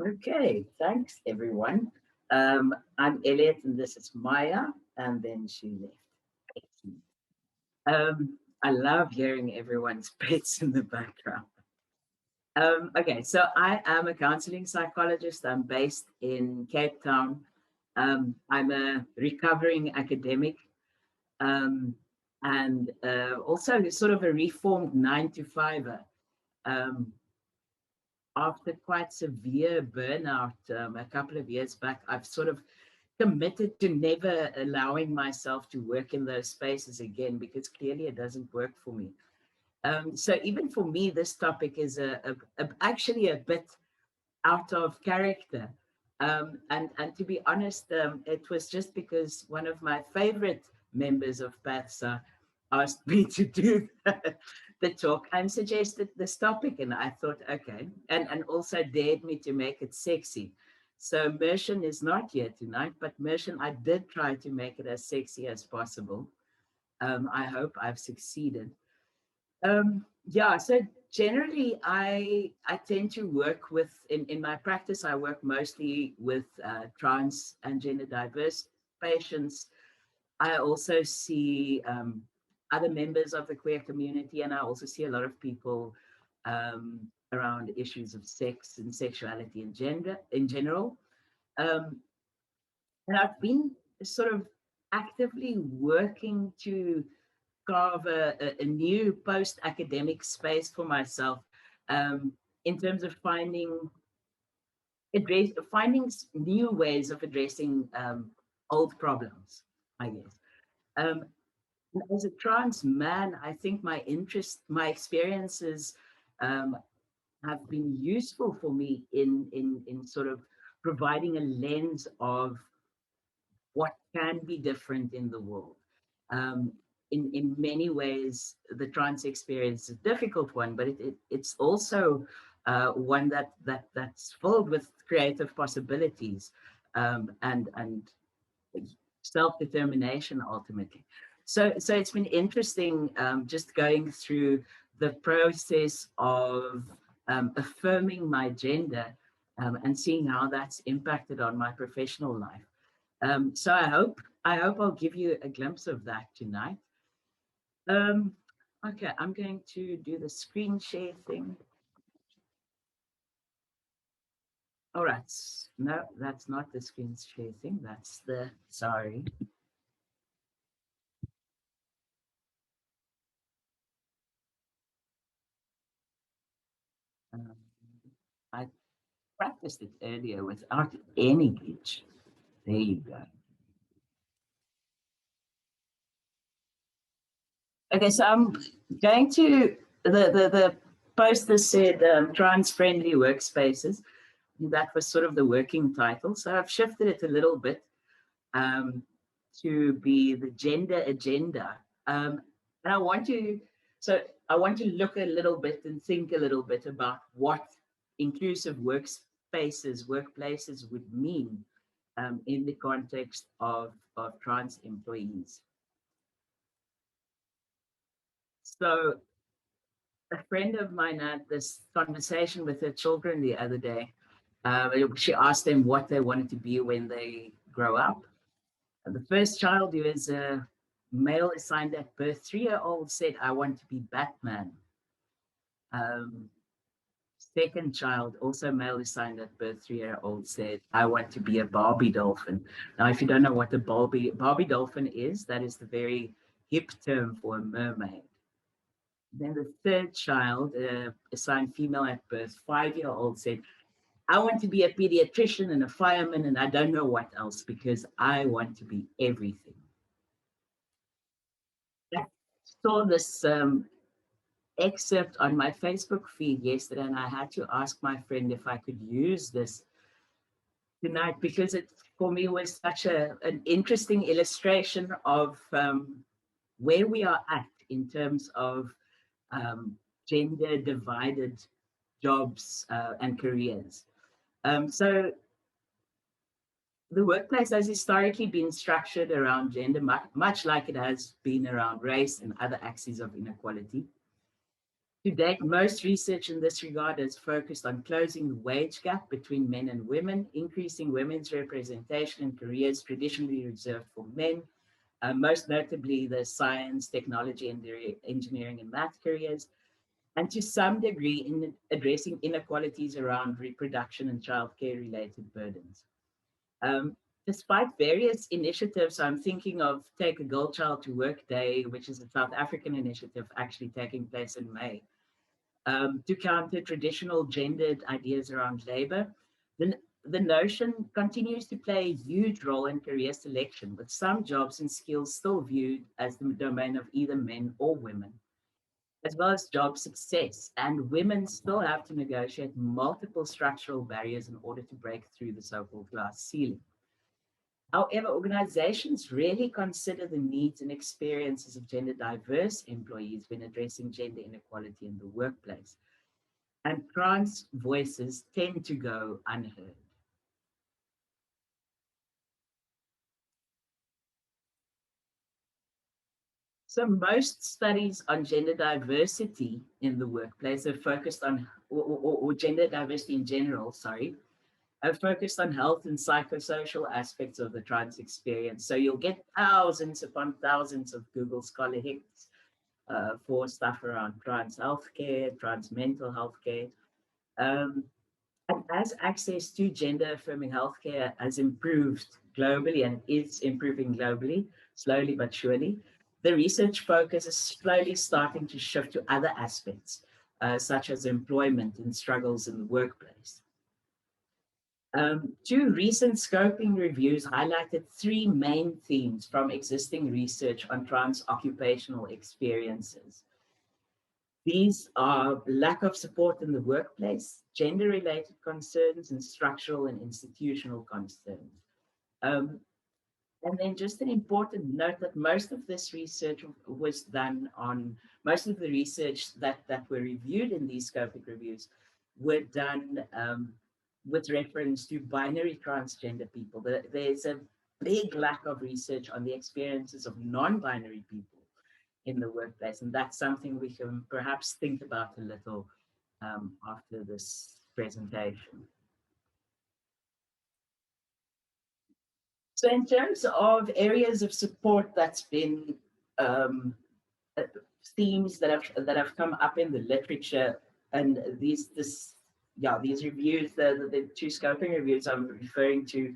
Okay, thanks everyone. I'm Elliott and this is Maya, and then she left. Excellent. I love hearing everyone's pets in the background. Okay, so I am a counseling psychologist. I'm based in Cape Town. I'm a recovering academic um, and also sort of a reformed 9 to 5er. Um, After quite severe burnout a couple of years back, I've sort of committed to never allowing myself to work in those spaces again because clearly it doesn't work for me. So even for me, this topic is actually a bit out of character. And to be honest, it was just because one of my favorite members of PATHSA asked me to do the talk and suggested this topic. And I thought, okay, and also dared me to make it sexy. So Mershon is not here tonight, but Mershon, I did try to make it as sexy as possible. I hope I've succeeded. Yeah, so generally I tend to work with, in my practice, I work mostly with trans and gender diverse patients. I also see other members of the queer community, and I also see a lot of people around issues of sex and sexuality and gender in general. Um, and I've been sort of actively working to carve a new post-academic space for myself in terms of finding new ways of addressing old problems, I guess. Um, as a trans man, I think my experiences um, have been useful for me in sort of providing a lens of what can be different in the world. Um, in many ways, the trans experience is a difficult one, but it's also one that's filled with creative possibilities and self-determination ultimately. So it's been interesting just going through the process of affirming my gender and seeing how that's impacted on my professional life. So I hope I'll give you a glimpse of that tonight. Um, okay, I'm going to do the screen share thing. All right. No, that's not the screen share thing. That's the, sorry. Um, I practiced it earlier without any glitch. There you go. Okay, so I'm going to, the poster said trans-friendly workspaces. That was sort of the working title. So I've shifted it a little bit um, to be the gender agenda. And I want to look a little bit and think a little bit about what inclusive workplaces would mean in the context of trans employees. So a friend of mine had this conversation with her children the other day. She asked them what they wanted to be when they grow up. And the first child, who is a male assigned at birth, 3-year-old, said, I want to be Batman. Um, Second child, also male assigned at birth, 3-year-old, said, I want to be a Barbie dolphin. Now, if you don't know what the Barbie dolphin is, that is the very hip term for a mermaid. Then the third child, assigned female at birth, 5-year-old, said, I want to be a pediatrician and a fireman, and I don't know what else because I want to be everything. I saw this excerpt on my Facebook feed yesterday, and I had to ask my friend if I could use this tonight because it, for me, was such an interesting illustration of where we are at in terms of gender divided jobs and careers. So the workplace has historically been structured around gender, much like it has been around race and other axes of inequality. To date, most research in this regard has focused on closing the wage gap between men and women, increasing women's representation in careers traditionally reserved for men, most notably the science, technology, and engineering and math careers, and to some degree in addressing inequalities around reproduction and childcare related burdens. Um, Despite various initiatives, I'm thinking of Take a Girl Child to Work Day, which is a South African initiative actually taking place in May, to counter traditional gendered ideas around labor. The notion continues to play a huge role in career selection, with some jobs and skills still viewed as the domain of either men or women, as well as job success. And women still have to negotiate multiple structural barriers in order to break through the so-called glass ceiling. However, organizations rarely consider the needs and experiences of gender diverse employees when addressing gender inequality in the workplace. And trans voices tend to go unheard. So most studies on gender diversity in the workplace are focused on, or gender diversity in general, sorry, are focused on health and psychosocial aspects of the trans experience. So you'll get thousands upon thousands of Google Scholar hits for stuff around trans healthcare, trans mental healthcare. Um, and as access to gender affirming healthcare has improved globally and is improving globally, slowly but surely, the research focus is slowly starting to shift to other aspects, such as employment and struggles in the workplace. Two recent scoping reviews highlighted three main themes from existing research on trans occupational experiences. These are lack of support in the workplace, gender-related concerns, and structural and institutional concerns. Um, and then just an important note that most of this research was done on, most of the research that were reviewed in these scoping reviews were done with reference to binary transgender people. There's a big lack of research on the experiences of non-binary people in the workplace. And that's something we can perhaps think about a little after this presentation. So in terms of areas of support that's been um, themes that have come up in the literature, and these reviews, the two scoping reviews I'm referring to,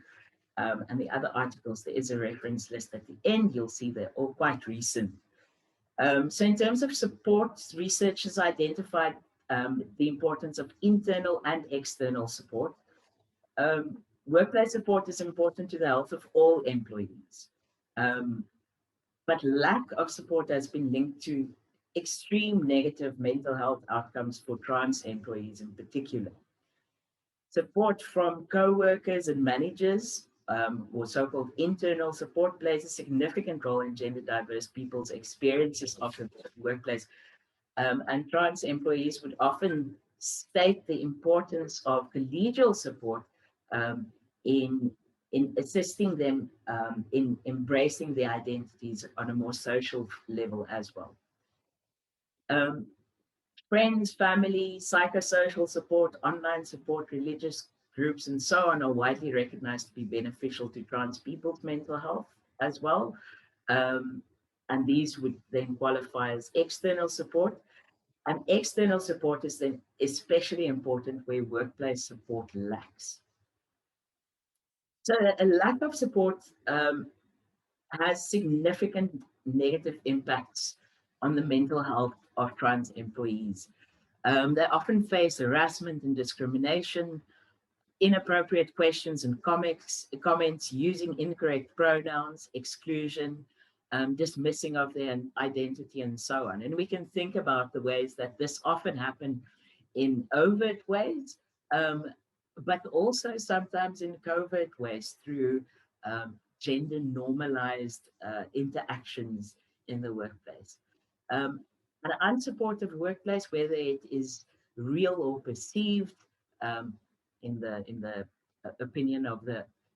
and the other articles, there is a reference list at the end. You'll see they're all quite recent. So in terms of support, research has identified the importance of internal and external support. Workplace support is important to the health of all employees, but lack of support has been linked to extreme negative mental health outcomes for trans employees in particular. Support from co-workers and managers, or so-called internal support, plays a significant role in gender diverse people's experiences of the workplace. And trans employees would often state the importance of collegial support um, in, in assisting them in embracing their identities on a more social level as well. Um, Friends, family, psychosocial support, online support, religious groups, and so on are widely recognized to be beneficial to trans people's mental health as well. Um, and these would then qualify as external support. And external support is then especially important where workplace support lacks. So a lack of support has significant negative impacts on the mental health of trans employees. They often face harassment and discrimination, inappropriate questions and comments using incorrect pronouns, exclusion, dismissing of their identity, and so on. And we can think about the ways that this often happen in overt ways, um, but also sometimes in covert ways through gender normalized interactions in the workplace. Um, an unsupportive workplace, whether it is real or perceived, um, in the opinion of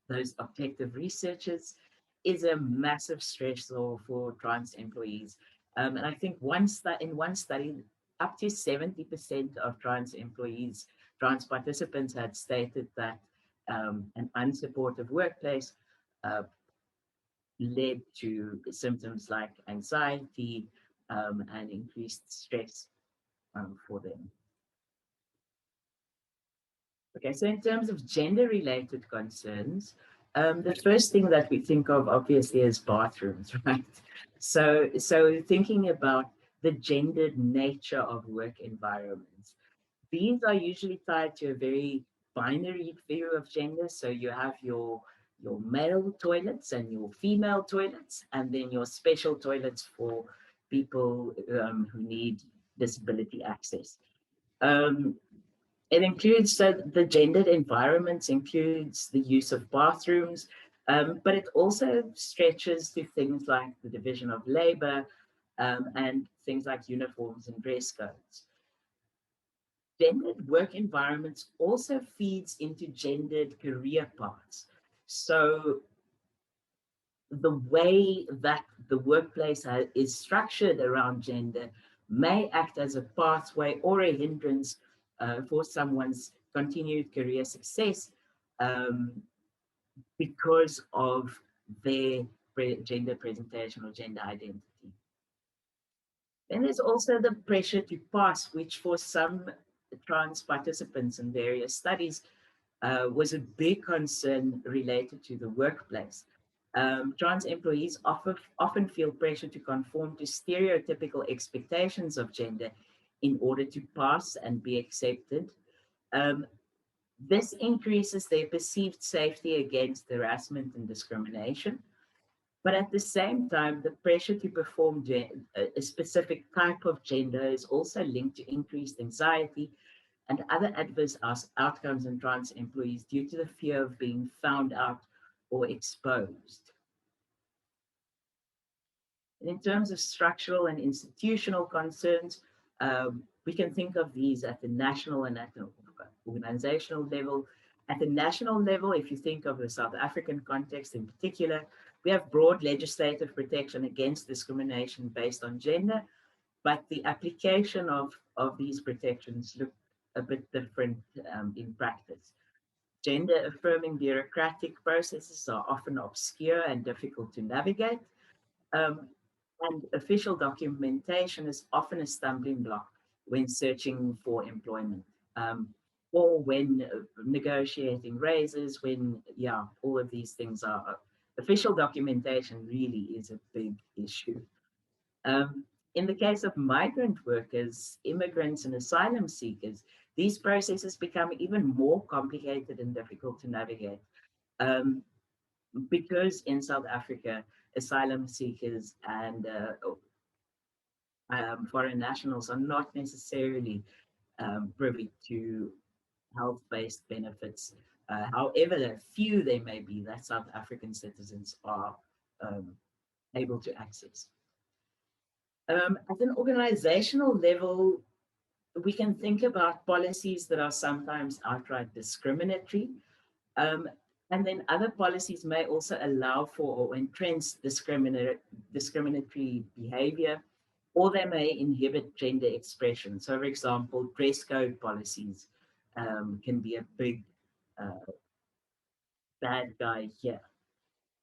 those objective researchers, is a massive stressor for trans employees. And I think in one study, up to 70% of trans employees, trans participants had stated that an unsupportive workplace uh, led to symptoms like anxiety and increased stress for them. Okay, so in terms of gender-related concerns, the first thing that we think of obviously is bathrooms, right? So thinking about the gendered nature of work environments. These are usually tied to a very binary view of gender. So you have your male toilets and your female toilets, and then your special toilets for people who need disability access. Um, it includes the gendered environments, includes the use of bathrooms, but it also stretches to things like the division of labor and things like uniforms and dress codes. Gendered work environments also feeds into gendered career paths. So the way that the workplace is structured around gender may act as a pathway or a hindrance for someone's continued career success um, because of their gender presentation or gender identity. Then there's also the pressure to pass, which for some trans participants in various studies was a big concern related to the workplace. Trans employees often feel pressure to conform to stereotypical expectations of gender in order to pass and be accepted. Um, this increases their perceived safety against harassment and discrimination. But at the same time, the pressure to perform a specific type of gender is also linked to increased anxiety and other adverse outcomes in trans employees due to the fear of being found out or exposed. And in terms of structural and institutional concerns, we can think of these at the national and at the organizational level. At the national level, if you think of the South African context in particular, we have broad legislative protection against discrimination based on gender, but the application of these protections look a bit different in practice. Gender affirming bureaucratic processes are often obscure and difficult to navigate. Um, and official documentation is often a stumbling block when searching for employment or when negotiating raises, when, yeah, all of these things are. Official documentation really is a big issue. Um, in the case of migrant workers, immigrants, and asylum seekers, these processes become even more complicated and difficult to navigate. Um, because in South Africa, asylum seekers and foreign nationals are not necessarily privy to health-based benefits. However few they may be, that South African citizens are um, able to access. At an organizational level, we can think about policies that are sometimes outright discriminatory. Um, and then other policies may also allow for or entrench discriminatory behavior, or they may inhibit gender expression. So, for example, dress code policies can be a big bad guy here.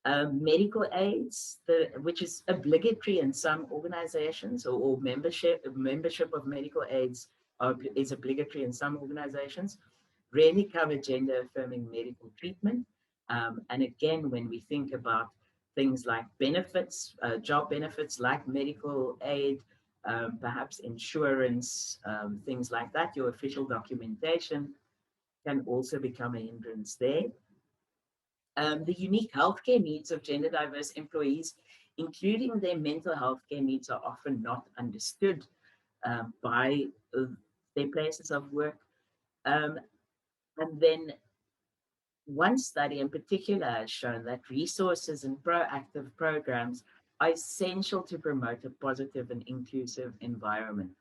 Medical aids, which is obligatory in some organizations, or membership of medical aids is obligatory in some organizations, rarely cover gender affirming medical treatment. And again, when we think about things like benefits, job benefits like medical aid, perhaps insurance, things like that, your official documentation can also become a hindrance there. The unique healthcare needs of gender diverse employees, including their mental health care needs, are often not understood by their places of work. Um, and then one study in particular has shown that resources and proactive programs are essential to promote a positive and inclusive environment.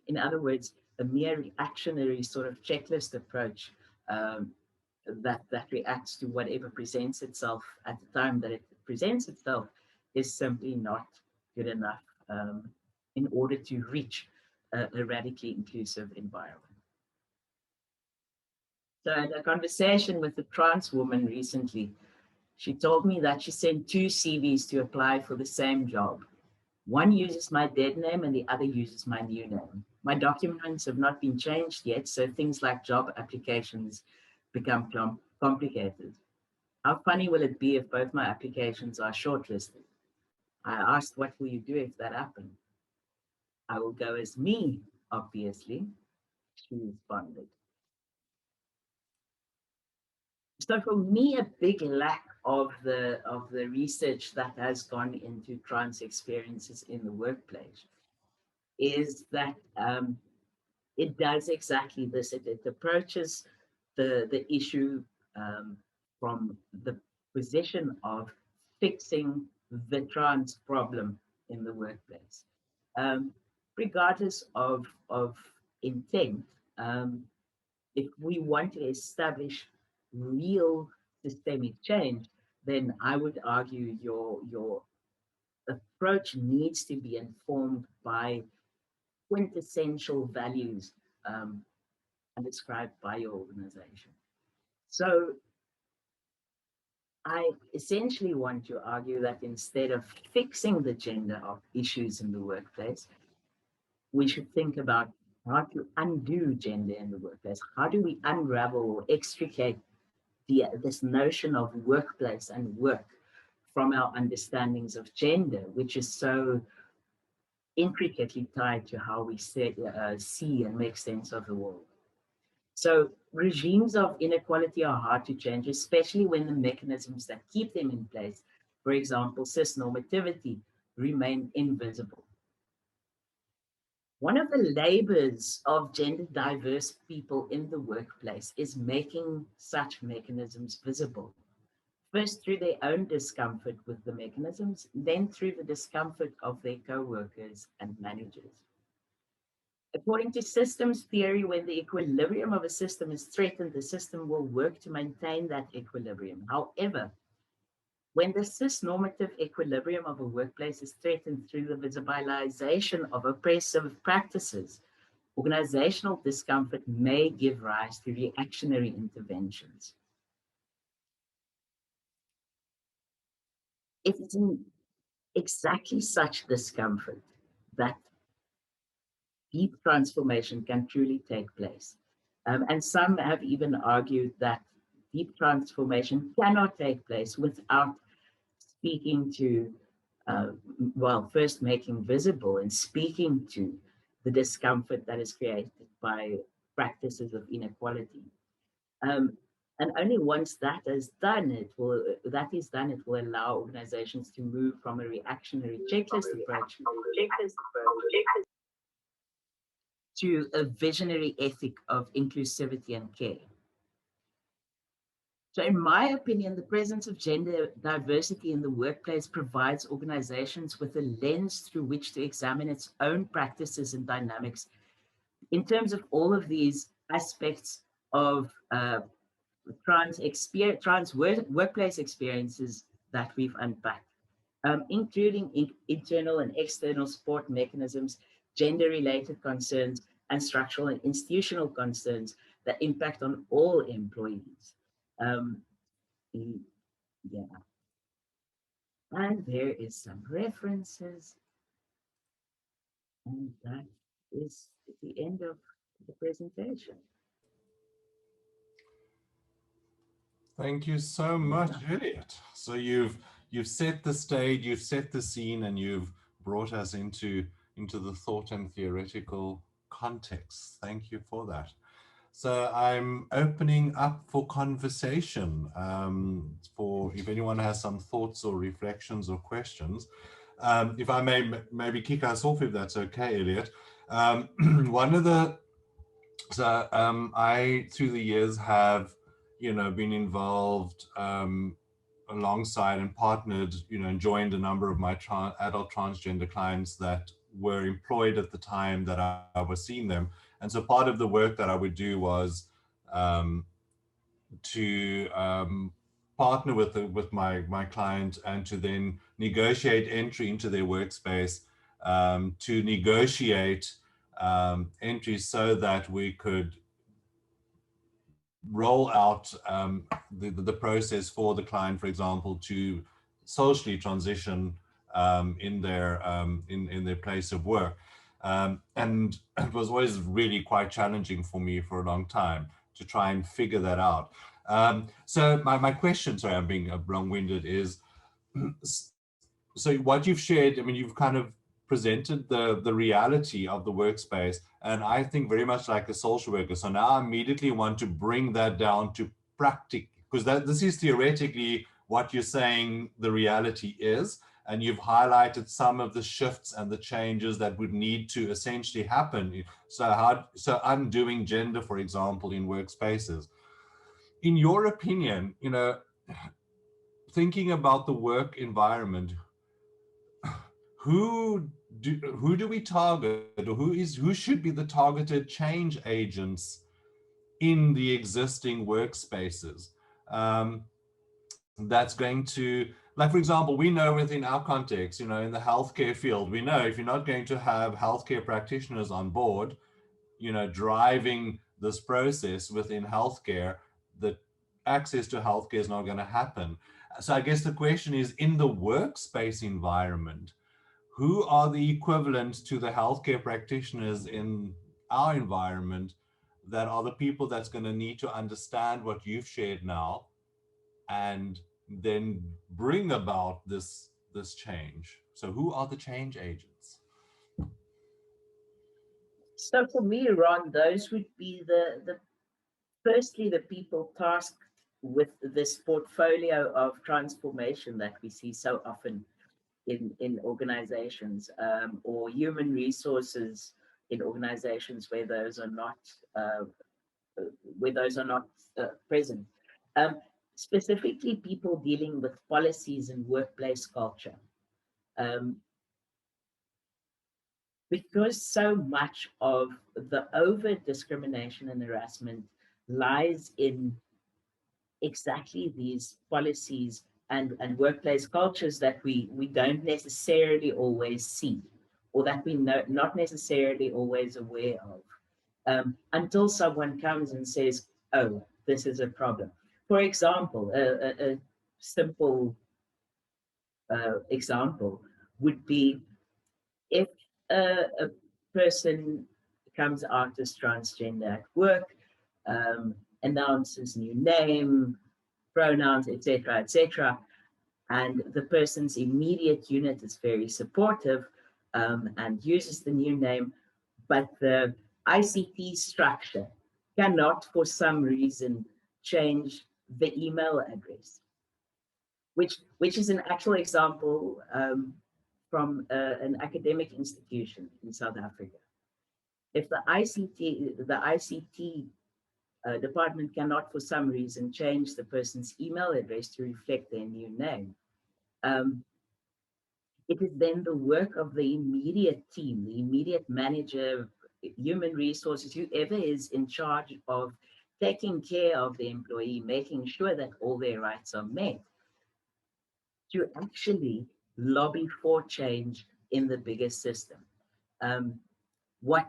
In other words, a mere reactionary sort of checklist approach um, that reacts to whatever presents itself at the time that it presents itself is simply not good enough in order to reach a radically inclusive environment. So I had a conversation with a trans woman recently. She told me that she sent two CVs to apply for the same job. One uses my dead name and the other uses my new name. My documents have not been changed yet, so things like job applications become complicated. How funny will it be if both my applications are shortlisted? I asked, what will you do if that happens? I will go as me, obviously, she responded. So for me, a big lack of the research that has gone into trans experiences in the workplace is that it does exactly this. It approaches the issue um, from the position of fixing the trans problem in the workplace, um, regardless of intent. If we want to establish real systemic change, then I would argue your approach needs to be informed by quintessential values um, described by your organization. So I essentially want to argue that instead of fixing the gender of issues in the workplace, we should think about how to undo gender in the workplace. How do we unravel or extricate this notion of workplace and work from our understandings of gender, which is so intricately tied to how we see and make sense of the world. So regimes of inequality are hard to change, especially when the mechanisms that keep them in place, for example, cis-normativity, remain invisible. One of the labors of gender diverse people in the workplace is making such mechanisms visible. First through their own discomfort with the mechanisms, then through the discomfort of their co-workers and managers. According to systems theory, when the equilibrium of a system is threatened, the system will work to maintain that equilibrium. However, when the cis-normative equilibrium of a workplace is threatened through the visibilization of oppressive practices, organizational discomfort may give rise to reactionary interventions. It's in exactly such discomfort that deep transformation can truly take place. And some have even argued that deep transformation cannot take place without speaking to, uh, well, first making visible and speaking to the discomfort that is created by practices of inequality. Um, and only once that is done, it will allow organizations to move from a reactionary checklist approach to a visionary ethic of inclusivity and care. So in my opinion, the presence of gender diversity in the workplace provides organizations with a lens through which to examine its own practices and dynamics in terms of all of these aspects of workplace experiences that we've unpacked, including internal and external support mechanisms, gender-related concerns, and structural and institutional concerns that impact on all employees. Um, yeah, and there is some references, and that is the end of the presentation. Thank you so much, Elliott. So you've set the stage, you've set the scene, and you've brought us into the thought and theoretical context. Thank you for that. So I'm opening up for conversation. For if anyone has some thoughts or reflections or questions, if I may maybe kick us off, if that's okay, Elliott. One of the I through the years have been involved alongside and partnered and joined a number of my adult transgender clients that were employed at the time that I was seeing them. And so part of the work that I would do was um, to partner with my client and to then negotiate entry into their workspace, to negotiate entries so that we could roll out the process for the client, for example, to socially transition in their place of work. And it was always really quite challenging for me for a long time to try and figure that out. So my question, sorry, I'm being long-winded, is so what you've shared, I mean, you've kind of presented the reality of the workspace, and I think very much like a social worker. So now I immediately want to bring that down to practice, because this is theoretically what you're saying the reality is, and you've highlighted some of the shifts and the changes that would need to essentially happen. So undoing gender, for example, in workspaces. In your opinion, thinking about the work environment, who do we target, or who should be the targeted change agents in the existing workspaces? That's going to, like, for example, we know within our context, in the healthcare field, we know if you're not going to have healthcare practitioners on board, driving this process within healthcare, the access to healthcare is not going to happen. So I guess the question is, in the workspace environment, who are the equivalent to the healthcare practitioners in our environment that are the people that's going to need to understand what you've shared now and then bring about this change? So who are the change agents? So for me, Ron, those would be the firstly the people tasked with this portfolio of transformation that we see so often in organizations, or human resources in organizations where those are not uh, present. Um, Specifically, people dealing with policies and workplace culture. Um, because so much of the over discrimination and harassment lies in exactly these policies and workplace cultures that we don't necessarily always see, or that we not necessarily always aware of, until someone comes and says, oh, this is a problem. For example, a simple example would be if a person comes out as transgender at work, um, announces new name, pronouns, etc., and the person's immediate unit is very supportive, and uses the new name, but the ICT structure cannot, for some reason, change the email address, which is an actual example, from an academic institution in South Africa. If the ICT department cannot, for some reason, change the person's email address to reflect their new name, um, it is then the work of the immediate team, the immediate manager, human resources, whoever is in charge of taking care of the employee, making sure that all their rights are met, to actually lobby for change in the bigger system. Um, what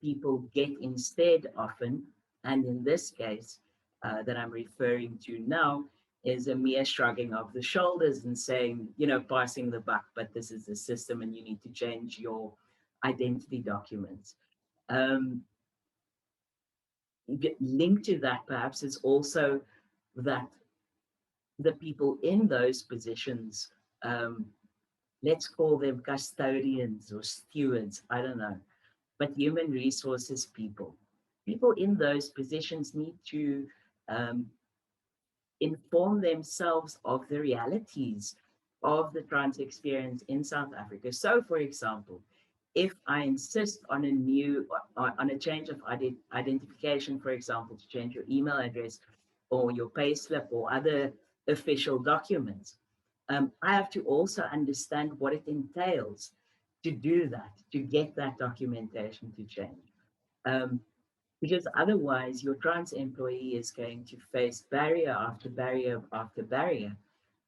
people get instead often, and in this case that I'm referring to now, is a mere shrugging of the shoulders and saying, passing the buck, but this is the system and you need to change your identity documents. Um, Linked to that, perhaps, is also that the people in those positions, um, let's call them custodians or stewards, I don't know, but human resources people in those positions need to um, inform themselves of the realities of the trans experience in South Africa. So, for example, if I insist on a change of identification, for example, to change your email address or your payslip or other official documents, I have to also understand what it entails to do that, to get that documentation to change. Um, because otherwise, your trans employee is going to face barrier after barrier after barrier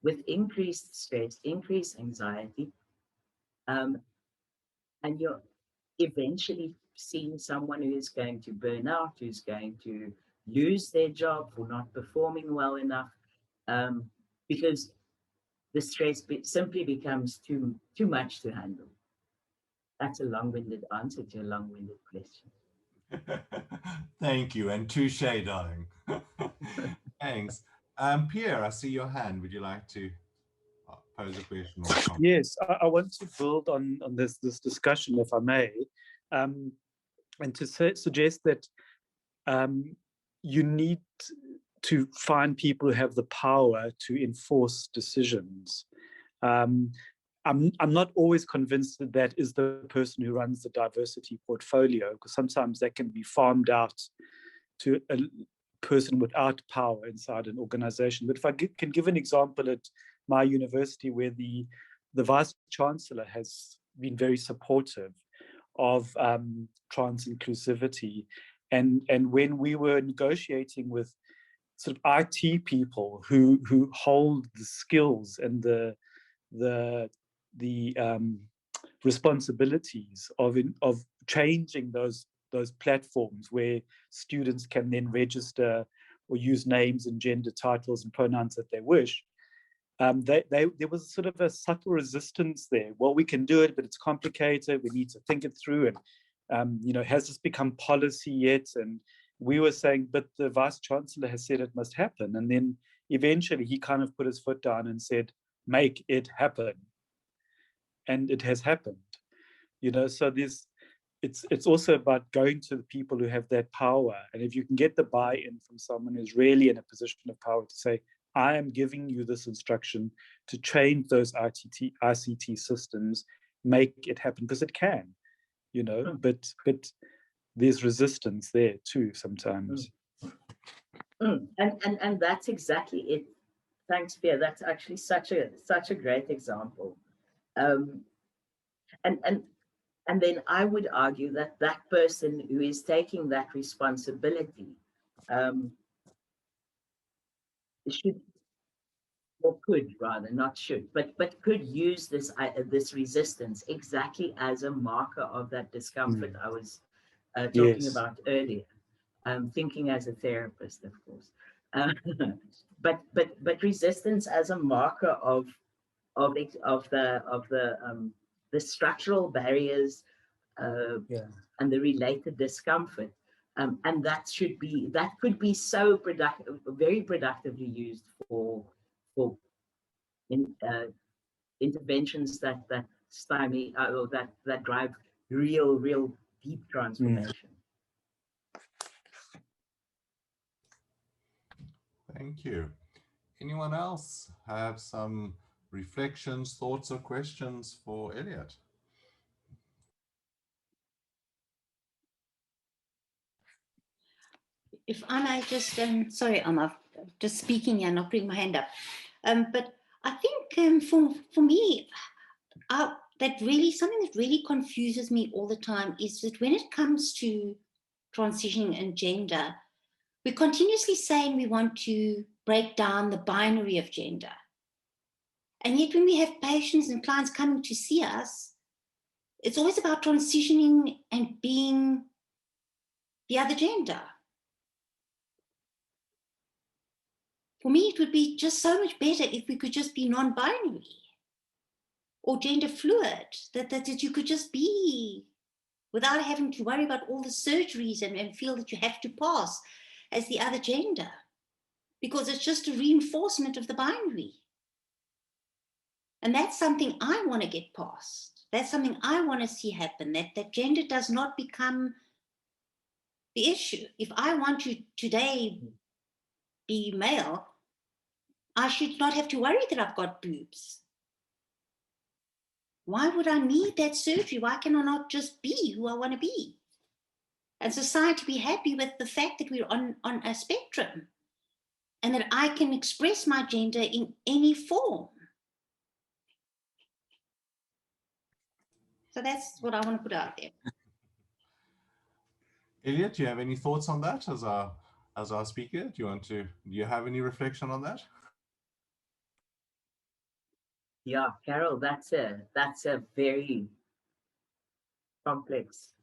with increased stress, increased anxiety, um, and eventually seen someone who is going to burn out, who's going to lose their job for not performing well enough, because the stress simply becomes too much to handle. That's a long-winded answer to a long-winded question. Thank you, and touche, darling. Thanks. Pierre, I see your hand. Would you like to pose a question or comment? Yes, I want to build on this discussion, if I may, and to suggest that you need to find people who have the power to enforce decisions. I'm not always convinced that that is the person who runs the diversity portfolio, because sometimes that can be farmed out to a person without power inside an organization. But if I can give an example at my university, where the vice chancellor has been very supportive of trans inclusivity, and when we were negotiating with sort of IT people who hold the skills and the responsibilities of changing those platforms where students can then register or use names and gender titles and pronouns that they wish. There was sort of a subtle resistance there. Well, we can do it, but it's complicated. We need to think it through. And, has this become policy yet? And we were saying, but the vice chancellor has said it must happen. And then eventually he kind of put his foot down and said, make it happen. And it has happened. So it's also about going to the people who have that power. And if you can get the buy-in from someone who's really in a position of power to say, I am giving you this instruction to change those ICT systems, make it happen, because it can, but there's resistance there too sometimes. And that's exactly it. Thanks, Pierre. That's actually such a great example. And then I would argue that that person who is taking that responsibility should, or could rather, not should, but could use this resistance exactly as a marker of that discomfort I was talking about earlier. Thinking as a therapist, of course, but resistance as a marker of the structural barriers and the related discomfort, and that could be so productive, very productively used for interventions that stymie or that drive real deep transformation. Thank you. Anyone else have some reflections, thoughts, or questions for Elliott? If I may just, sorry, I'm just speaking here, not putting my hand up. But I think for me, something that really confuses me all the time is that when it comes to transitioning and gender, we're continuously saying we want to break down the binary of gender. And yet when we have patients and clients coming to see us, it's always about transitioning and being the other gender. For me, it would be just so much better if we could just be non-binary or gender fluid, that you could just be without having to worry about all the surgeries and feel that you have to pass as the other gender, because it's just a reinforcement of the binary. And that's something I want to get past. That's something I want to see happen, that gender does not become the issue. If I want to today be male, I should not have to worry that I've got boobs. Why would I need that surgery? Why can I not just be who I want to be? And society be happy with the fact that we're on a spectrum and that I can express my gender in any form. So that's what I want to put out there. Elliott, do you have any thoughts on that as our speaker? Do you have any reflection on that? Yeah, Carol, that's a very complex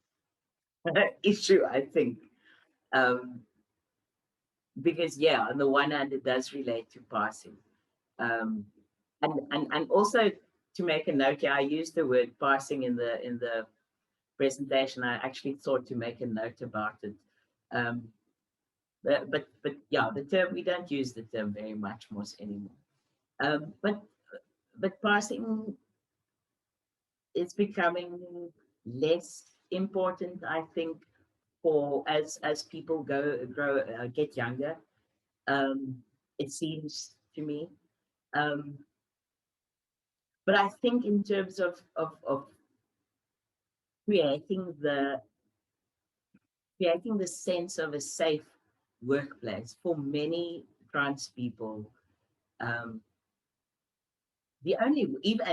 issue, I think. Because yeah, on the one hand, it does relate to passing. And also to make a note here, I used the word passing in the presentation. I actually thought to make a note about it. But yeah, the term, we don't use the term very much more anymore. But passing is becoming less important, I think, for as people get younger. It seems to me. But I think in terms of creating the sense of a safe workplace for many trans people, the only even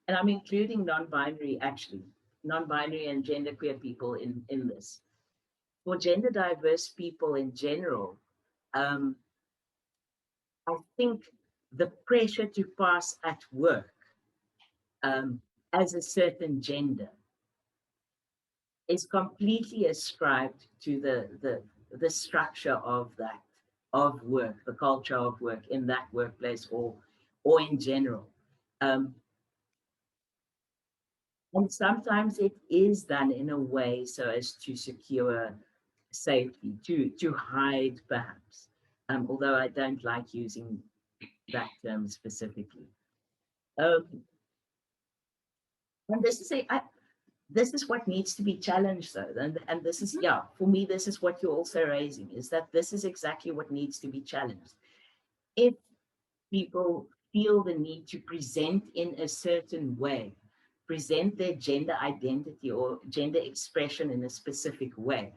and I'm including non-binary, actually, non-binary and genderqueer people in this. For gender diverse people in general, I think the pressure to pass at work as a certain gender is completely ascribed to the structure of work, the culture of work in that workplace or in general. And sometimes it is done in a way so as to secure safety, to hide perhaps, although I don't like using that term specifically. And this is what needs to be challenged, though, and this is, yeah, for me, this is what you're also raising, is that this is exactly what needs to be challenged. If people feel the need to present in a certain way, present their gender identity or gender expression in a specific way,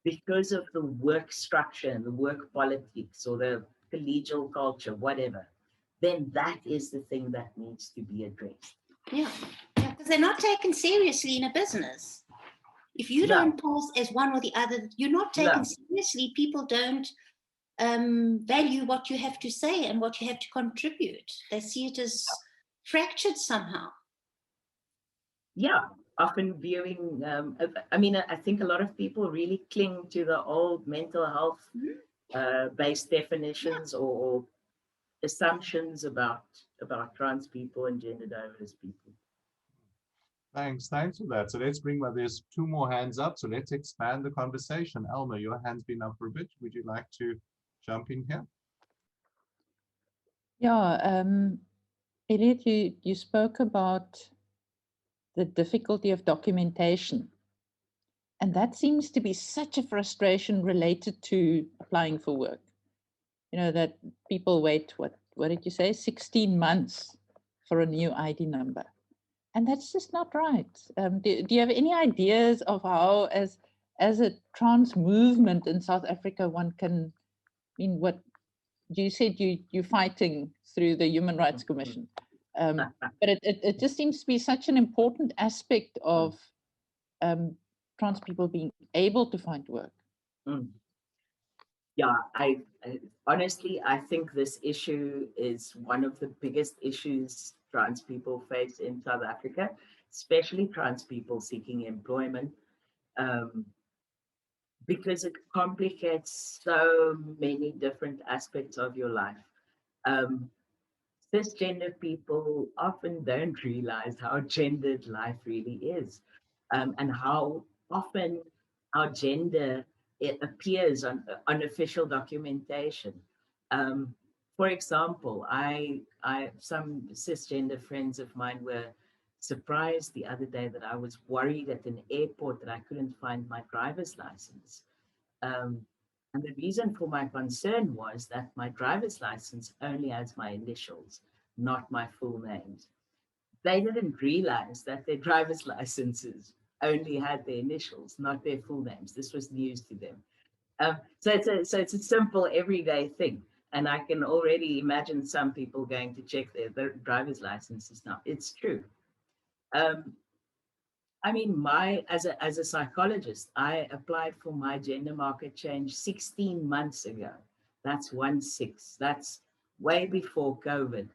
because of the work structure and the work politics or the collegial culture, whatever, then that is the thing that needs to be addressed. Yeah, because they're not taken seriously in a business. If you don't pause as one or the other, you're not taken seriously. People don't value what you have to say and what you have to contribute. They see it as fractured somehow. Yeah, often viewing, I think a lot of people really cling to the old mental health based definitions or assumptions about trans people and gender diverse people. Thanks for that. So let's bring, there's two more hands up, so let's expand the conversation. Elma, your hand's been up for a bit. Would you like to jump in here? Yeah, Elliott, you spoke about the difficulty of documentation. And that seems to be such a frustration related to applying for work. You know, that people wait, what did you say, 16 months for a new ID number. And that's just not right. Do you have any ideas of how, as a trans movement in South Africa, one can, what you said you're fighting through the Human Rights Commission. But it just seems to be such an important aspect of trans people being able to find work. Yeah, I honestly, I think this issue is one of the biggest issues trans people face in South Africa, especially trans people seeking employment, because it complicates so many different aspects of your life. Cisgender people often don't realize how gendered life really is, and how often our gender, it appears on official documentation. For example, some cisgender friends of mine were surprised the other day that I was worried at an airport that I couldn't find my driver's license. And the reason for my concern was that my driver's license only has my initials, not my full names. They didn't realize that their driver's licenses only had their initials, not their full names. This was news to them. So it's a simple everyday thing. And I can already imagine some people going to check their driver's licenses now. It's true. As a psychologist, I applied for my gender marker change 16 months ago. That's 16. That's way before COVID.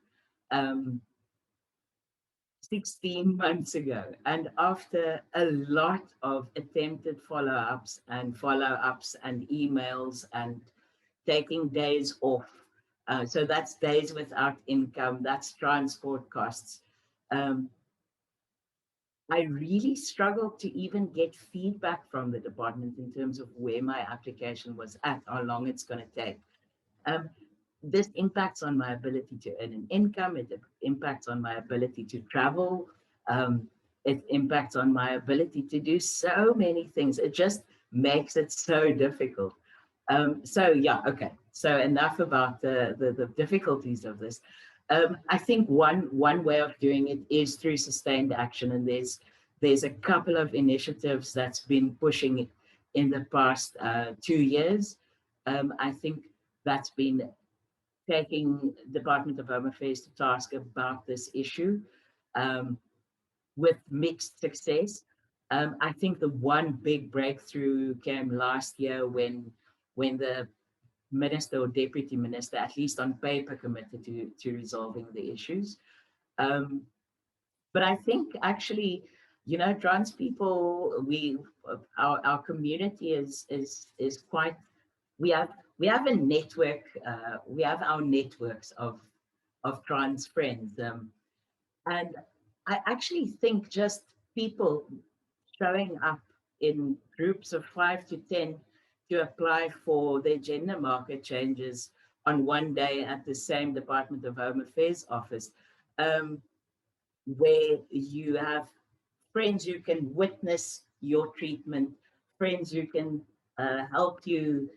16 months ago. And after a lot of attempted follow-ups and emails and taking days off, so that's days without income, that's transport costs. I really struggled to even get feedback from the department in terms of where my application was at, how long it's going to take. This impacts on my ability to earn an income. It impacts on my ability to travel. It impacts on my ability to do so many things. It just makes it so difficult. So yeah, okay. So enough about the difficulties of this. I think one way of doing it is through sustained action, and there's a couple of initiatives that's been pushing it in the past 2 years. I think that's been taking Department of Home Affairs to task about this issue with mixed success. I think the one big breakthrough came last year when the minister or deputy minister, at least on paper, committed to resolving the issues. But I think actually, you know, trans people, our community is quite, we have a network, we have our networks of trans friends. And I actually think just people showing up in groups of 5 to 10 to apply for their gender marker changes on one day at the same Department of Home Affairs office, where you have friends who can witness your treatment, friends who can help you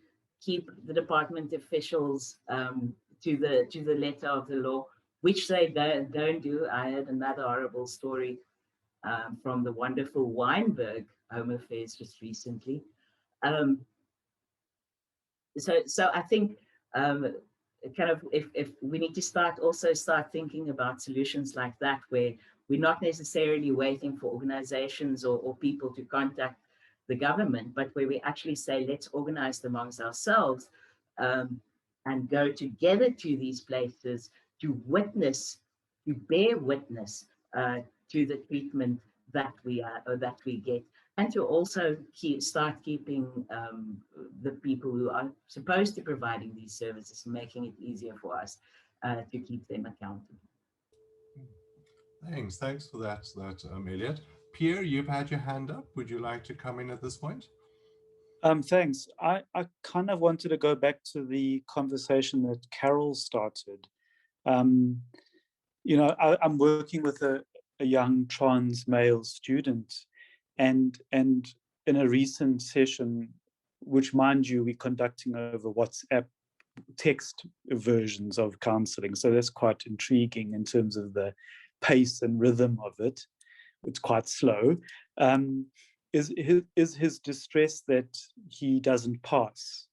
keep the department officials to the letter of the law, which they don't do. I heard another horrible story from the wonderful Weinberg Home Affairs just recently. So I think kind of if we need to start thinking about solutions like that, where we're not necessarily waiting for organizations or people to contact the government, but where we actually say, let's organize amongst ourselves and go together to these places to witness, to bear witness to the treatment that we get, and to also start keeping the people who are supposed to providing these services, making it easier for us to keep them accountable. Thanks for that, Elliott. Pierre, you've had your hand up. Would you like to come in at this point? Thanks. I kind of wanted to go back to the conversation that Carol started. You know, I'm working with a young trans male student, and in a recent session, which, mind you, we're conducting over WhatsApp text versions of counseling, so that's quite intriguing in terms of the pace and rhythm of it. It's quite slow. Is his distress that he doesn't pass,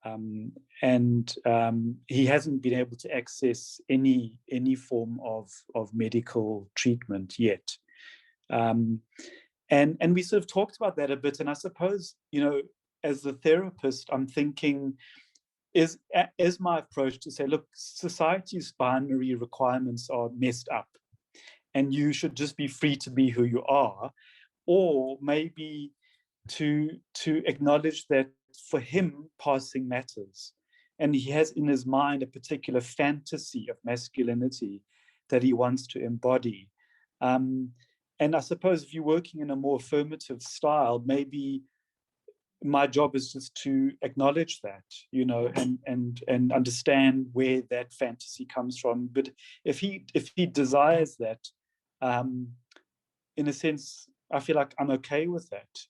and he hasn't been able to access any form of medical treatment yet. And we sort of talked about that a bit, and I suppose, you know, as the therapist, I'm thinking, is my approach to say, look, society's binary requirements are messed up, and you should just be free to be who you are, or maybe to acknowledge that for him, passing matters, and he has in his mind a particular fantasy of masculinity that he wants to embody. And I suppose if you're working in a more affirmative style, maybe my job is just to acknowledge that, you know, and understand where that fantasy comes from. But if he desires that, in a sense, I feel like I'm okay with that,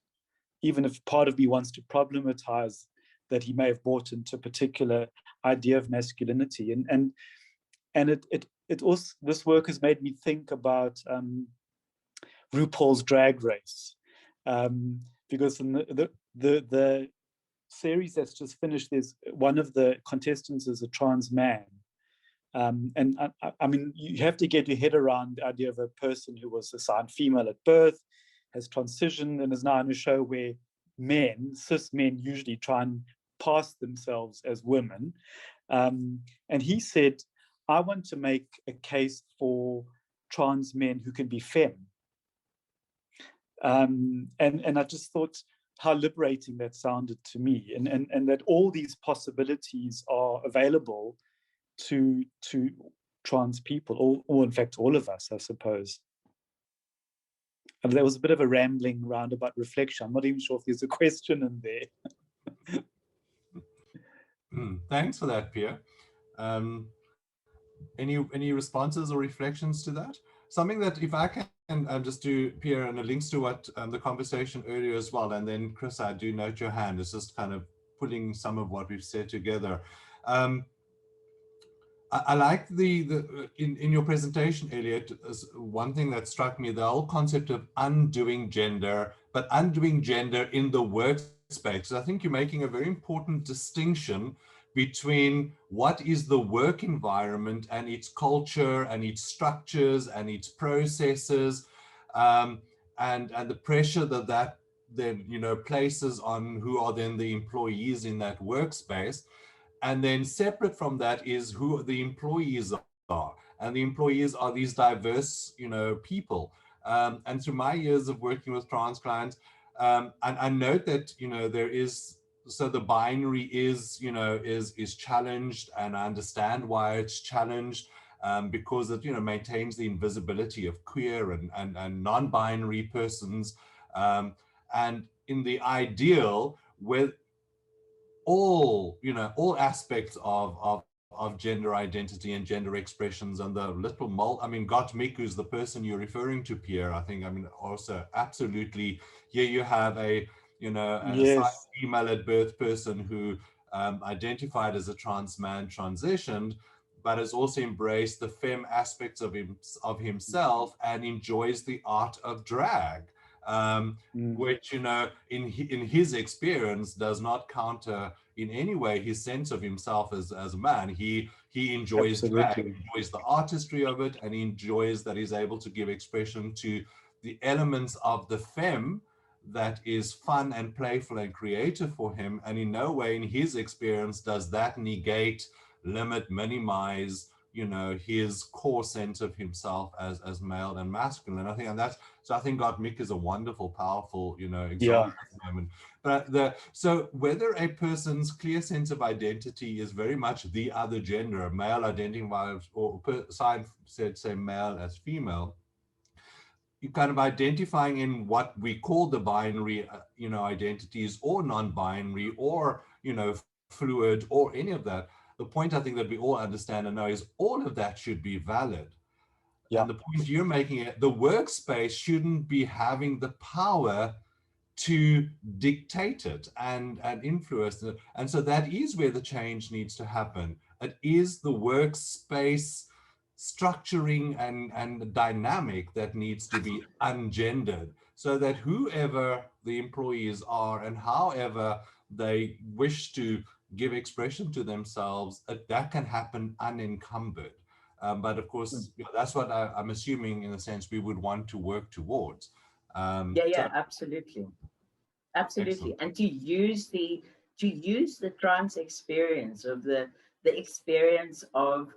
even if part of me wants to problematize that he may have bought into a particular idea of masculinity. And it also, this work has made me think about RuPaul's Drag Race, because in the series that's just finished, there's one of the contestants is a trans man. And I mean, you have to get your head around the idea of a person who was assigned female at birth, has transitioned, and is now in a show where cis men usually try and pass themselves as women. And he said, I want to make a case for trans men who can be femme. And I just thought how liberating that sounded to me, and that all these possibilities are available to trans people, or in fact all of us, I suppose. And there was a bit of a rambling roundabout reflection. I'm not even sure if there's a question in there. Thanks for that, Pierre. Any responses or reflections to that? Something that, if I can just do, Pierre, and it links to what the conversation earlier as well, and then Chris, I do note your hand. It's just kind of putting some of what we've said together. I like in your presentation, Elliott, one thing that struck me, the whole concept of undoing gender, but undoing gender in the workspace. I think you're making a very important distinction between what is the work environment and its culture and its structures and its processes, and the pressure that then, you know, places on who are then the employees in that workspace. And then separate from that is who the employees are. And the employees are these diverse, you know, people. And through my years of working with trans clients, and I note that, you know, there is, so the binary is, you know, is challenged, and I understand why it's challenged, because it, you know, maintains the invisibility of queer and non-binary persons. And in the ideal, with all, you know, all aspects of gender identity and gender expressions, and the little I mean, Gottmik, who's the person you're referring to, Pierre, I think, I mean, also absolutely, here you have a, you know, a Yes. female at birth person who identified as a trans man, transitioned, but has also embraced the femme aspects of himself and enjoys the art of drag. Which, you know, in his experience does not counter in any way his sense of himself as a man. He enjoys drag, he enjoys the artistry of it, and he enjoys that he's able to give expression to the elements of the femme that is fun and playful and creative for him. And in no way in his experience does that negate, limit, minimize, you know, his core sense of himself as male and masculine. I think, and that's, so I think Gottmik is a wonderful, powerful, you know, example. Yeah. But so whether a person's clear sense of identity is very much the other gender, male identifying, or science said, say, male as female, you kind of identifying in what we call the binary, you know, identities, or non-binary, or, you know, fluid, or any of that. The point I think that we all understand and know is all of that should be valid. Yeah. And the point you're making, the workspace shouldn't be having the power to dictate it and influence it. And so that is where the change needs to happen. It is the workspace structuring and dynamic that needs to be ungendered, so that whoever the employees are and however they wish to give expression to themselves, that can happen unencumbered. But of course, you know, that's what I'm assuming, in a sense, we would want to work towards. Yeah, absolutely. Absolutely. Excellent. And to use the trans experience of the experience of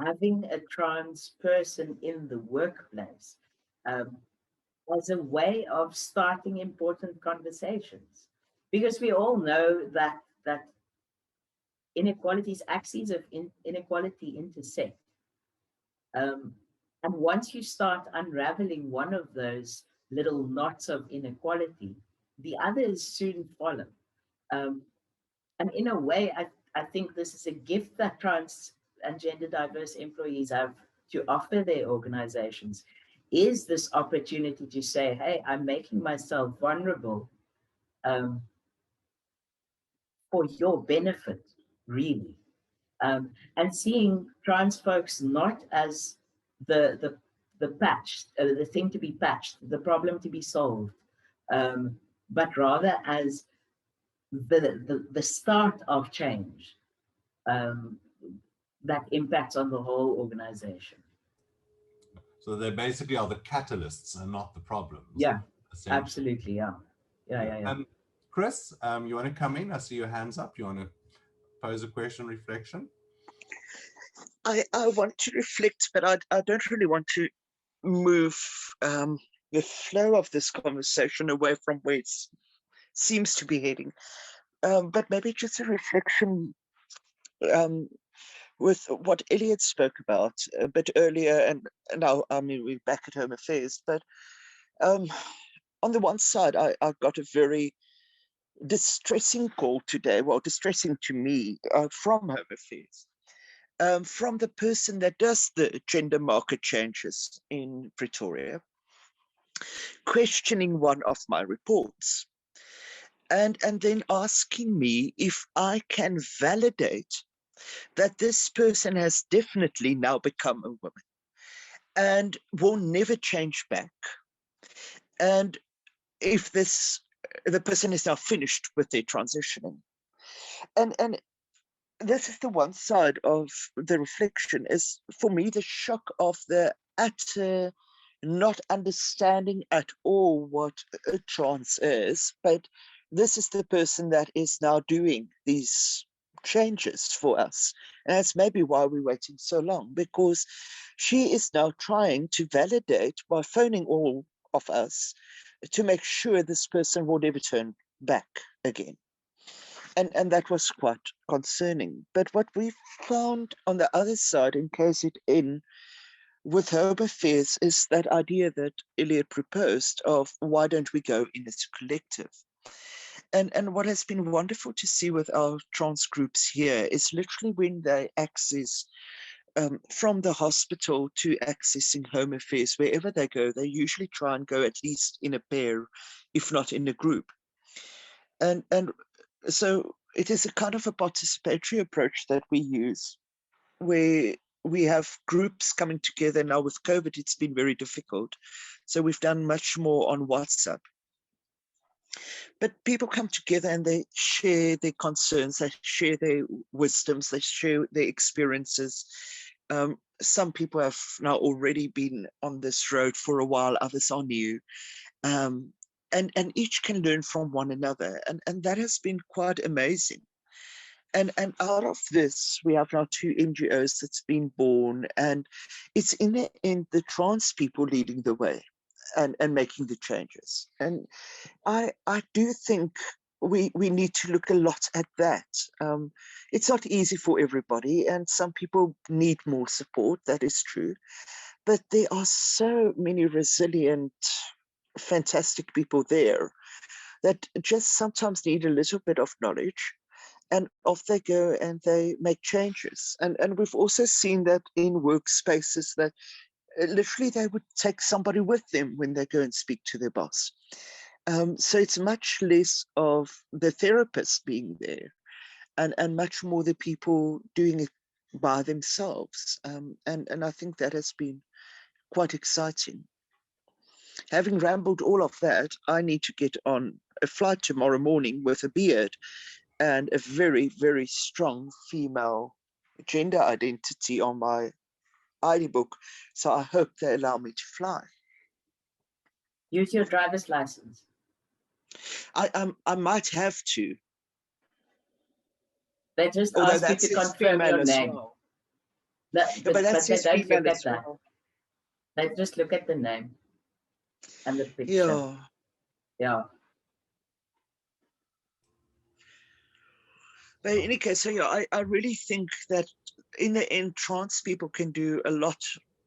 having a trans person in the workplace as a way of starting important conversations, because we all know that inequalities, axes of inequality intersect. And once you start unraveling one of those little knots of inequality, the others soon follow. And in a way, I think this is a gift that trans and gender diverse employees have to offer their organizations, is this opportunity to say, hey, I'm making myself vulnerable for your benefit, really. And seeing trans folks not as the patch, the thing to be patched, the problem to be solved, but rather as the start of change that impacts on the whole organization. So they basically are the catalysts and not the problems. Yeah, absolutely. Yeah. Chris, you want to come in? I see your hands up. You want to pose a question, reflection? I want to reflect, but I don't really want to move the flow of this conversation away from where it seems to be heading. But maybe just a reflection with what Elliott spoke about a bit earlier, and now, I mean, we're back at Home Affairs, but on the one side, I got a very distressing call today, well, distressing to me, from Home Affairs, from the person that does the gender marker changes in Pretoria, questioning one of my reports, and then asking me if I can validate that this person has definitely now become a woman and will never change back. And if the person is now finished with their transitioning. And this is the one side of the reflection, is for me the shock of the utter not understanding at all what a trans is, but this is the person that is now doing these changes for us. And that's maybe why we're waiting so long, because she is now trying to validate by phoning all of us to make sure this person will never turn back again. And that was quite concerning. But what we found on the other side in KZN with Home Affairs is that idea that Elliott proposed of why don't we go in as a collective? And what has been wonderful to see with our trans groups here is literally when they access from the hospital to accessing Home Affairs, wherever they go, they usually try and go at least in a pair, if not in a group. And so it is a kind of a participatory approach that we use, where we have groups coming together. Now with COVID, it's been very difficult. So we've done much more on WhatsApp. But people come together and they share their concerns, they share their wisdoms, they share their experiences. Some people have now already been on this road for a while, others are new. And each can learn from one another. And that has been quite amazing. And out of this, we have now 2 NGOs that's been born, and it's in the end the trans people leading the way and making the changes. And I do think we need to look a lot at that. It's not easy for everybody, and some people need more support, that is true. But there are so many resilient, fantastic people there that just sometimes need a little bit of knowledge, and off they go and they make changes. And we've also seen that in Workspaces that literally they would take somebody with them when they go and speak to their boss. So it's much less of the therapist being there and much more the people doing it by themselves. And I think that has been quite exciting. Having rambled all of that, I need to get on a flight tomorrow morning with a beard and a very, very strong female gender identity on my ID book. So I hope they allow me to fly. Use your driver's license. I might have to. They just Although ask you to confirm your name. Well. But But that says they don't female look at as that. well. They just look at the name and the picture. Yeah. Yeah. But in any case, so yeah, I really think that in the end, trans people can do a lot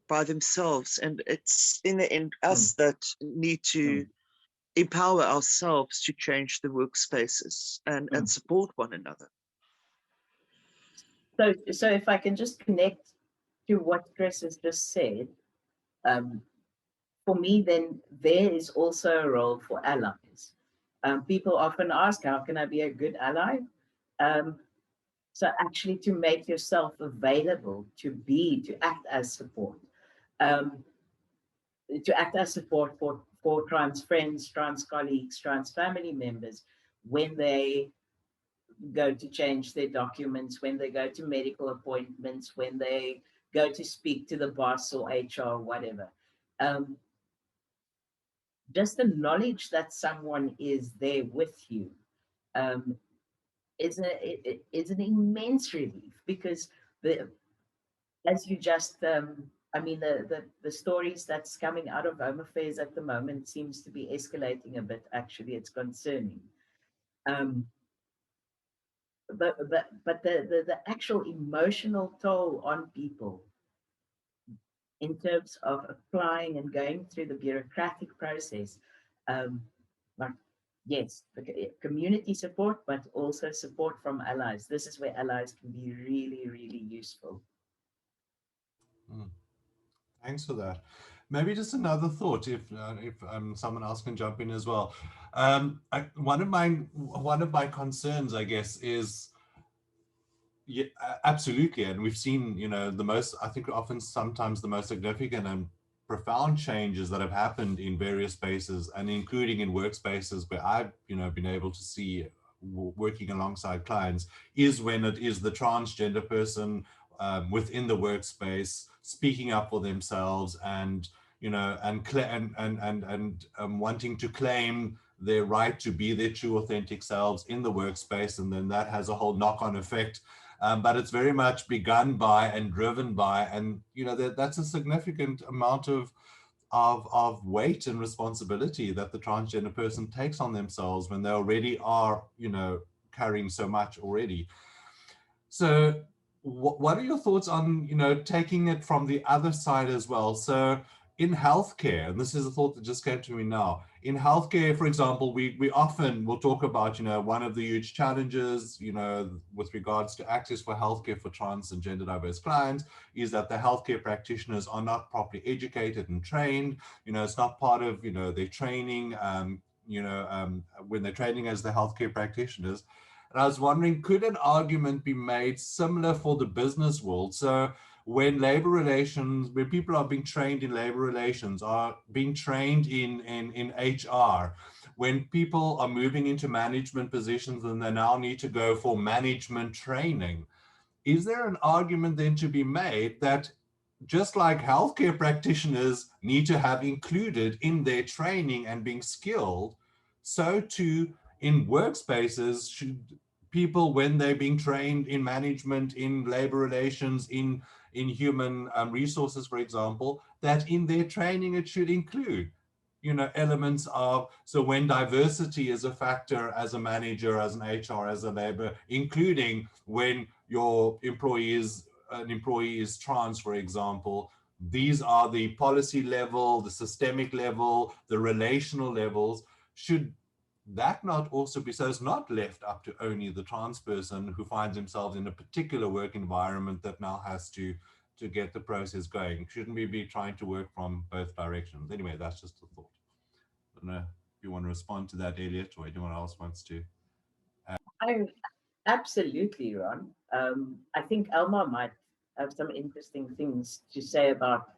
by themselves. And it's in the end us that need to empower ourselves to change the workspaces and support one another. So if I can just connect to what Chris has just said, for me, then there is also a role for allies. People often ask, how can I be a good ally? So actually to make yourself available to act as support. To act as support for trans friends, trans colleagues, trans family members, when they go to change their documents, when they go to medical appointments, when they go to speak to the boss or HR, whatever. Just the knowledge that someone is there with you is an immense relief, because as you just, I mean, the stories that's coming out of Home Affairs at the moment seems to be escalating a bit. Actually, it's concerning. Um, but the actual emotional toll on people in terms of applying and going through the bureaucratic process, um, like, yes, community support, but also support from allies. This is where allies can be really, really useful. Mm. Thanks for that. Maybe just another thought, if someone else can jump in as well. One of my concerns, I guess, is, yeah, absolutely, and we've seen, the most, I think, often sometimes the most significant and profound changes that have happened in various spaces, and including in workspaces where I've been able to see, working alongside clients, is when it is the transgender person within the workspace speaking up for themselves, and wanting to claim their right to be their true authentic selves in the workspace, and then that has a whole knock-on effect. But it's very much begun by and driven by, and that's a significant amount of weight and responsibility that the transgender person takes on themselves when they already are carrying so much already. So what are your thoughts on taking it from the other side as well? So in healthcare, and this is a thought that just came to me now, in healthcare, for example, we often will talk about, one of the huge challenges, with regards to access for healthcare for trans and gender diverse clients, is that the healthcare practitioners are not properly educated and trained. It's not part of, their training, when they're training as the healthcare practitioners. And I was wondering, could an argument be made similar for the business world? So when when people are being trained in labor relations, are being trained in HR, when people are moving into management positions and they now need to go for management training, is there an argument then to be made that just like healthcare practitioners need to have included in their training and being skilled, so too in workspaces should people, when they're being trained in management, in labor relations, in human resources, for example, that in their training it should include elements of, so when diversity is a factor as a manager, as an HR, as a labor, including when an employee is trans, for example, these are the policy level, the systemic level, the relational levels. Should that not also be, so it's not left up to only the trans person who finds himself in a particular work environment that now has to get the process going? Shouldn't we be trying to work from both directions? Anyway, that's just a thought. I don't know if you want to respond to that, Elliott, or anyone else wants to. Absolutely, Ron. I think Elma might have some interesting things to say about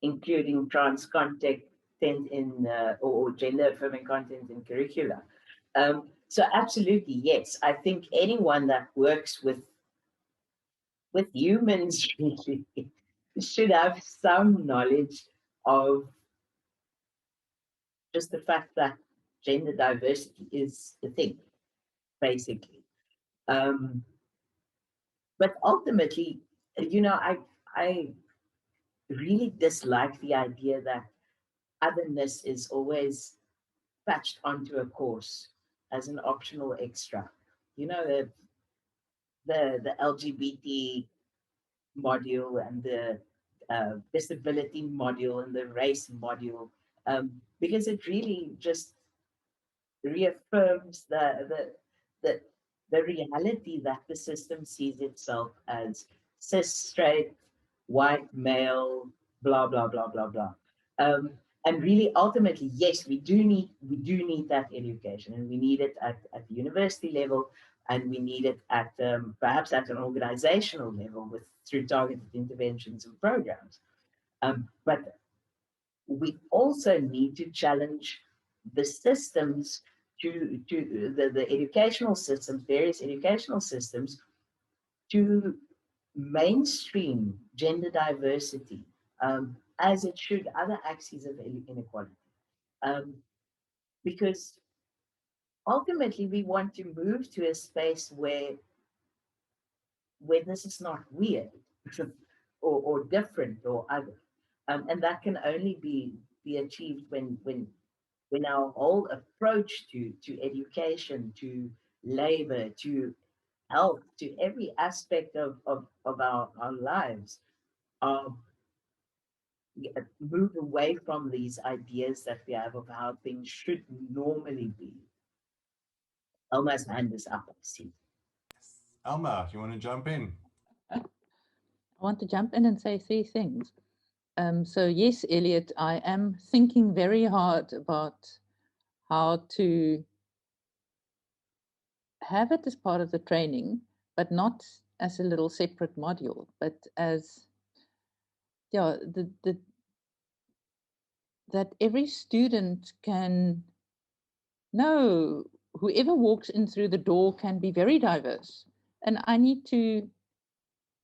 including trans content in or gender affirming content in curricula. So absolutely, yes. I think anyone that works with humans really should have some knowledge of just the fact that gender diversity is the thing, basically. But ultimately, I really dislike the idea that otherness is always patched onto a course as an optional extra. The LGBT module and the disability module and the race module, because it really just reaffirms the, the reality that the system sees itself as cis, straight, white, male, blah, blah, blah, blah, blah. And really, ultimately, yes, we do need that education, and we need it at the university level, and we need it at perhaps at an organizational level through targeted interventions and programs. But we also need to challenge the systems to the educational systems, various educational systems, to mainstream gender diversity as it should other axes of inequality. Because ultimately we want to move to a space where this is not weird, or different or other. And that can only be achieved when our whole approach to education, to labor, to health, to every aspect of our lives move away from these ideas that we have of how things should normally be. Almost hand this up, I see. Alma, you want to jump in? I want to jump in and say 3 things. So yes, Elliott, I am thinking very hard about how to have it as part of the training, but not as a little separate module, but as, yeah, that every student can know, whoever walks in through the door can be very diverse. And I need to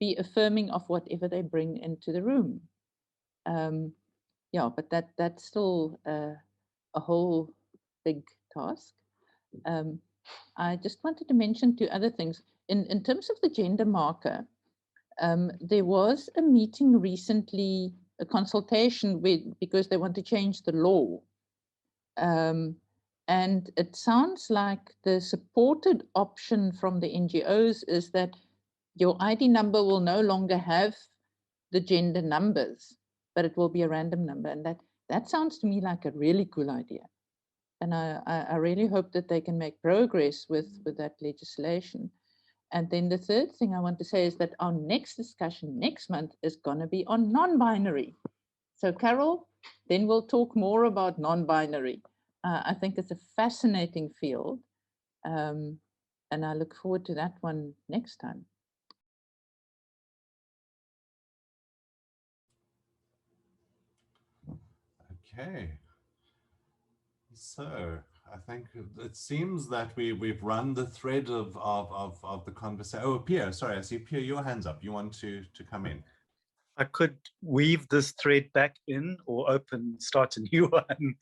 be affirming of whatever they bring into the room. Yeah, but that's still a whole big task. I just wanted to mention 2 other things. In terms of the gender marker, there was a meeting recently, a consultation because they want to change the law. And it sounds like the supported option from the NGOs is that your ID number will no longer have the gender numbers, but it will be a random number. And that sounds to me like a really cool idea. And I really hope that they can make progress with that legislation. And then the third thing I want to say is that our next discussion next month is going to be on non-binary. So Carol, then we'll talk more about non-binary. I think it's a fascinating field. And I look forward to that one next time. Okay. So I think it seems that we've run the thread of the conversation. Oh, Pierre, sorry, I see Pierre, your hand's up. You want to come in? I could weave this thread back in or start a new one.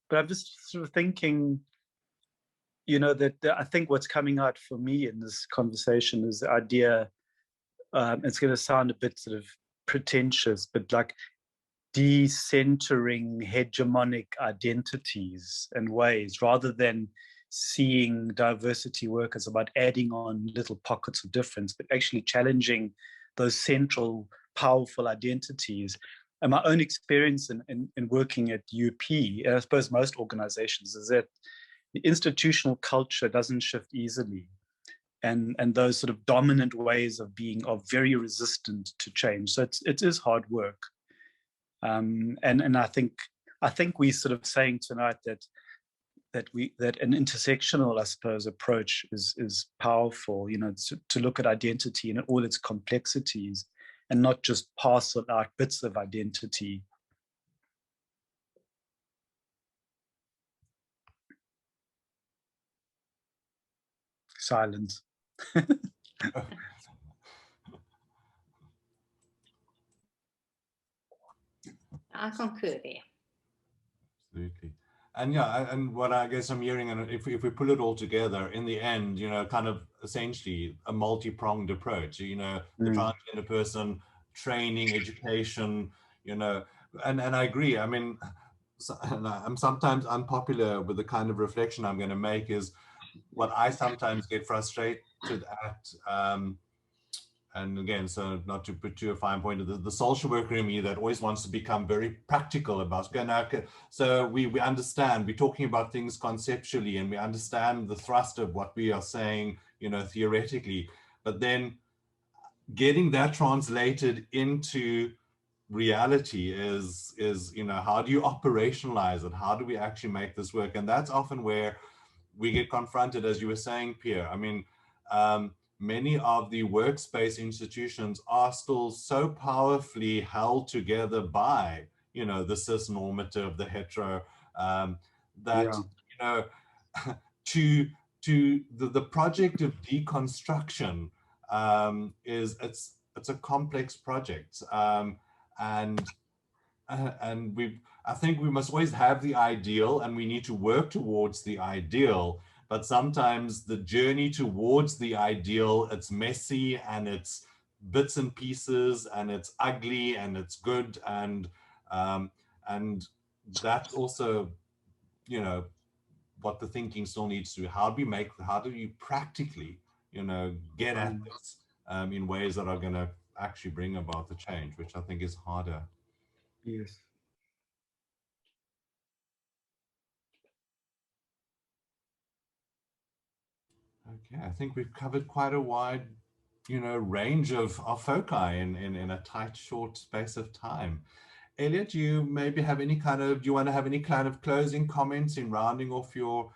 But I'm just sort of thinking, you know, that I think what's coming out for me in this conversation is the idea, it's going to sound a bit sort of pretentious, but like decentering hegemonic identities and ways, rather than seeing diversity work as about adding on little pockets of difference, but actually challenging those central powerful identities. And my own experience in working at UP, and I suppose most organizations, is that the institutional culture doesn't shift easily. And those sort of dominant ways of being are very resistant to change. So it is hard work. And I think we sort of saying tonight that an intersectional, I suppose, approach is powerful, you know, to look at identity in all its complexities and not just parcel out bits of identity. Silence. I concur there. Absolutely. And yeah, and what I guess I'm hearing, and if we pull it all together, in the end, you know, kind of essentially a multi-pronged approach, you know, the transgender person, training, education, you know, and I agree. I mean, and I'm sometimes unpopular with the kind of reflection I'm going to make is what I sometimes get frustrated at, and again, so not to put too a fine point, the social worker in me that always wants to become very practical about, so we understand, we're talking about things conceptually and we understand the thrust of what we are saying, you know, theoretically, but then getting that translated into reality is, you know, how do you operationalize it? How do we actually make this work? And that's often where we get confronted, as you were saying, Pierre. I mean, many of the workspace institutions are still so powerfully held together by, you know, the cis normative, the hetero, that, you know, to the project of deconstruction it's a complex project, and I think we must always have the ideal and we need to work towards the ideal, but sometimes the journey towards the ideal, it's messy and it's bits and pieces, and it's ugly and it's good, and that's also, you know, what the thinking still needs to do. How do you practically, you know, get at this in ways that are going to actually bring about the change, which I think is harder. Yes. Okay, I think we've covered quite a wide, you know, range of foci in a tight, short space of time. Elliott, do you maybe have any kind of, do you want to have any kind of closing comments in rounding off your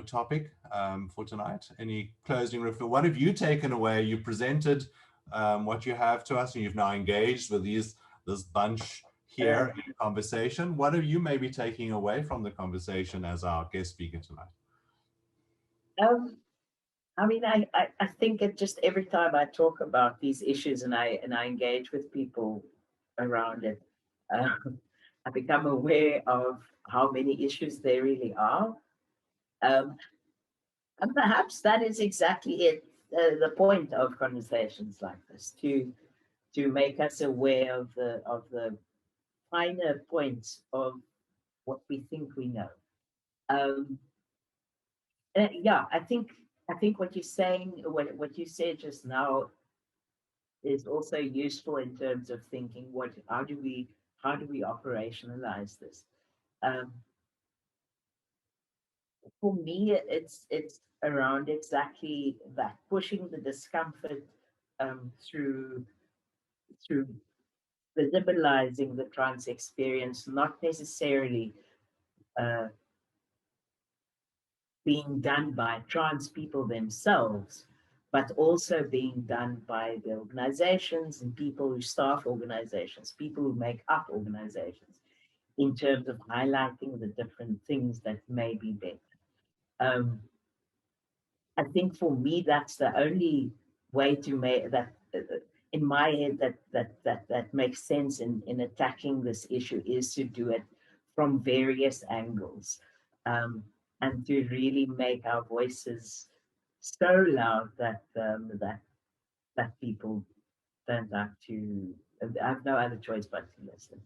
topic for tonight? Any closing what have you taken away? You presented what you have to us, and you've now engaged with this bunch here in conversation. What are you maybe taking away from the conversation as our guest speaker tonight? I mean, I think it just every time I talk about these issues and I engage with people around it, I become aware of how many issues there really are. And perhaps that is exactly it, the point of conversations like this, to make us aware of the finer points of what we think we know. Yeah, I think what you're saying, what you said just now, is also useful in terms of thinking how do we operationalize this. For me, it's around exactly that, pushing the discomfort through visibilizing the trans experience, not necessarily being done by trans people themselves, but also being done by the organizations and people who staff organizations, people who make up organizations, in terms of highlighting the different things that may be better. I think for me, that's the only way to make that, in my head, that makes sense in attacking this issue, is to do it from various angles, and to really make our voices so loud that that people don't have to have no other choice but to listen.